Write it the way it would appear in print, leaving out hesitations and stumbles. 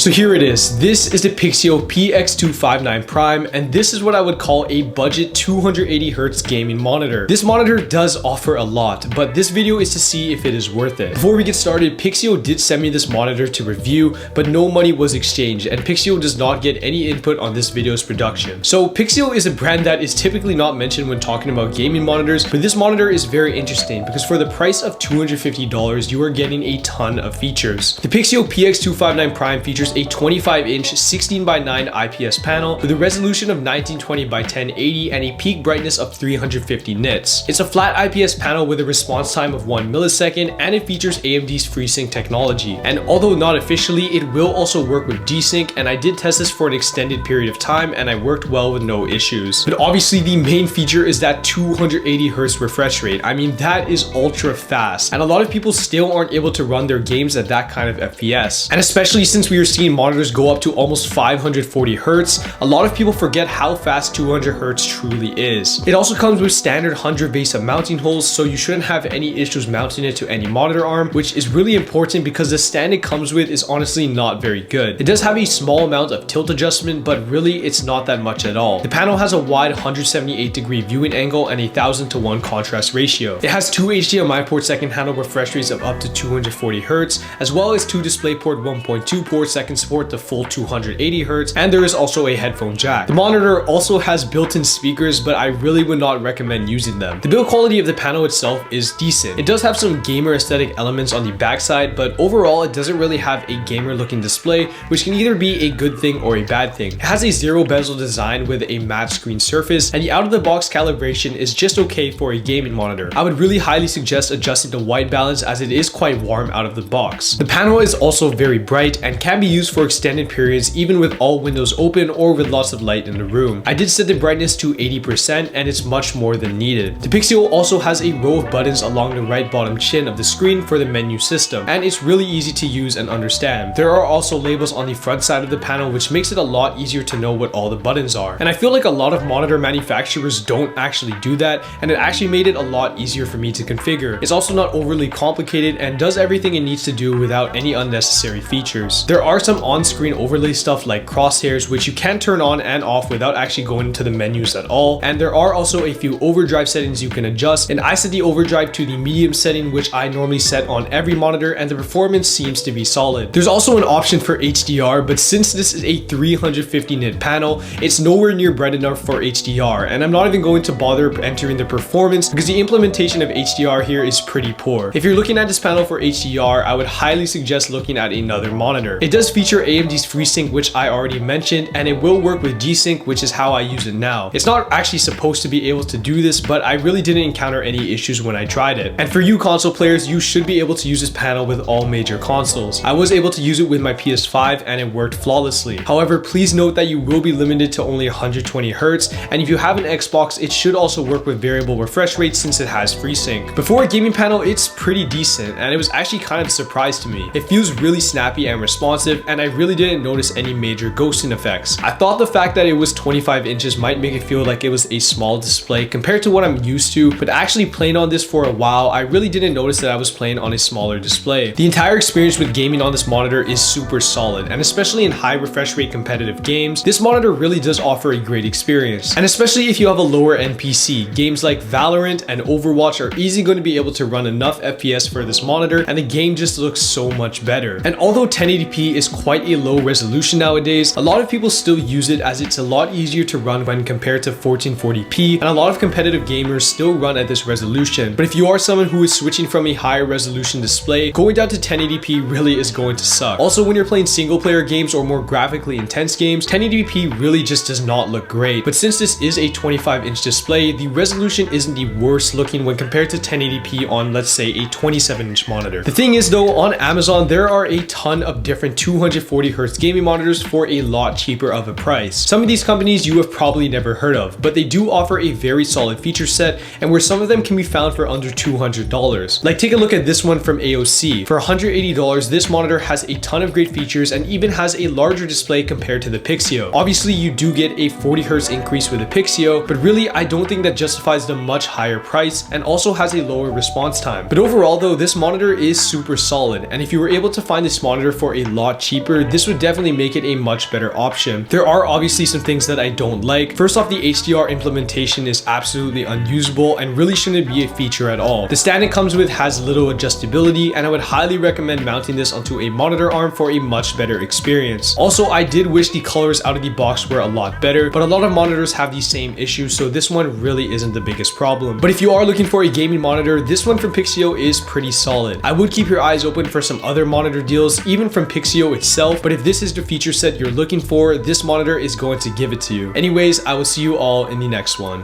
So here it is. This is the Pixio PX259 Prime, and this is what I would call a budget 280Hz gaming monitor. This monitor does offer a lot, but this video is to see if it is worth it. Before we get started, Pixio did send me this monitor to review, but no money was exchanged, and Pixio does not get any input on this video's production. So Pixio is a brand that is typically not mentioned when talking about gaming monitors, but this monitor is very interesting because for the price of $250, you are getting a ton of features. The Pixio PX259 Prime features a 25-inch 16:9 IPS panel with a resolution of 1920x1080 and a peak brightness of 350 nits. It's a flat IPS panel with a response time of 1 millisecond, and it features AMD's FreeSync technology. And although not officially, it will also work with G-Sync, and I did test this for an extended period of time and I worked well with no issues. But obviously the main feature is that 280Hz refresh rate. I mean, that is ultra fast, and a lot of people still aren't able to run their games at that kind of FPS. And especially since we are seeing monitors go up to almost 540Hz, a lot of people forget how fast 200Hz truly is. It also comes with standard 100 base of mounting holes, so you shouldn't have any issues mounting it to any monitor arm, which is really important because the stand it comes with is honestly not very good. It does have a small amount of tilt adjustment, but really it's not that much at all. The panel has a wide 178-degree viewing angle and a 1000:1 contrast ratio. It has two HDMI ports that can handle refresh rates of up to 240Hz, as well as two DisplayPort 1.2 ports that can support the full 280Hz, and there is also a headphone jack. The monitor also has built-in speakers, but I really would not recommend using them. The build quality of the panel itself is decent. It does have some gamer aesthetic elements on the backside, but overall it doesn't really have a gamer looking display, which can either be a good thing or a bad thing. It has a zero bezel design with a matte screen surface, and the out-of-the-box calibration is just okay for a gaming monitor. I would really highly suggest adjusting the white balance as it is quite warm out of the box. The panel is also very bright and can be used for extended periods even with all windows open or with lots of light in the room. I did set the brightness to 80% and it's much more than needed. The Pixio also has a row of buttons along the right bottom chin of the screen for the menu system, and it's really easy to use and understand. There are also labels on the front side of the panel, which makes it a lot easier to know what all the buttons are. And I feel like a lot of monitor manufacturers don't actually do that, and it actually made it a lot easier for me to configure. It's also not overly complicated and does everything it needs to do without any unnecessary features. There are some on-screen overlay stuff like crosshairs, which you can turn on and off without actually going into the menus at all. And there are also a few overdrive settings you can adjust, and I set the overdrive to the medium setting, which I normally set on every monitor, and the performance seems to be solid. There's also an option for HDR, but since this is a 350 nit panel, it's nowhere near bright enough for HDR, and I'm not even going to bother entering the performance because the implementation of HDR here is pretty poor. If you're looking at this panel for HDR, I would highly suggest looking at another monitor. It does feature AMD's FreeSync, which I already mentioned, and it will work with G-Sync, which is how I use it now. It's not actually supposed to be able to do this, but I really didn't encounter any issues when I tried it. And for you console players, you should be able to use this panel with all major consoles. I was able to use it with my PS5 and it worked flawlessly. However, please note that you will be limited to only 120Hz, and if you have an Xbox, it should also work with variable refresh rates since it has FreeSync. But for a gaming panel, it's pretty decent, and it was actually kind of a surprise to me. It feels really snappy and responsive, and I really didn't notice any major ghosting effects. I thought the fact that it was 25 inches might make it feel like it was a small display compared to what I'm used to, but actually playing on this for a while, I really didn't notice that I was playing on a smaller display. The entire experience with gaming on this monitor is super solid, and especially in high refresh rate competitive games, this monitor really does offer a great experience. And especially if you have a lower end PC, games like Valorant and Overwatch are easily going to be able to run enough FPS for this monitor, and the game just looks so much better. And although 1080p is quite a low resolution nowadays, a lot of people still use it as it's a lot easier to run when compared to 1440p, and a lot of competitive gamers still run at this resolution. But if you are someone who is switching from a higher resolution display, going down to 1080p really is going to suck. Also, when you're playing single player games or more graphically intense games, 1080p really just does not look great. But since this is a 25-inch display, the resolution isn't the worst looking when compared to 1080p on, let's say, a 27-inch monitor. The thing is though, on Amazon, there are a ton of different 240Hz gaming monitors for a lot cheaper of a price. Some of these companies you have probably never heard of, but they do offer a very solid feature set, and where some of them can be found for under $200. Like, take a look at this one from AOC. For $180, this monitor has a ton of great features and even has a larger display compared to the Pixio. Obviously, you do get a 40Hz increase with the Pixio, but really I don't think that justifies the much higher price, and also has a lower response time. But overall though, this monitor is super solid, and if you were able to find this monitor for a lot cheaper cheaper, this would definitely make it a much better option. There are obviously some things that I don't like. First off, the HDR implementation is absolutely unusable and really shouldn't be a feature at all. The stand it comes with has little adjustability, and I would highly recommend mounting this onto a monitor arm for a much better experience. Also, I did wish the colors out of the box were a lot better, but a lot of monitors have these same issues, so this one really isn't the biggest problem. But if you are looking for a gaming monitor, this one from Pixio is pretty solid. I would keep your eyes open for some other monitor deals, even from Pixio itself, but if this is the feature set you're looking for, this monitor is going to give it to you. Anyways, I will see you all in the next one.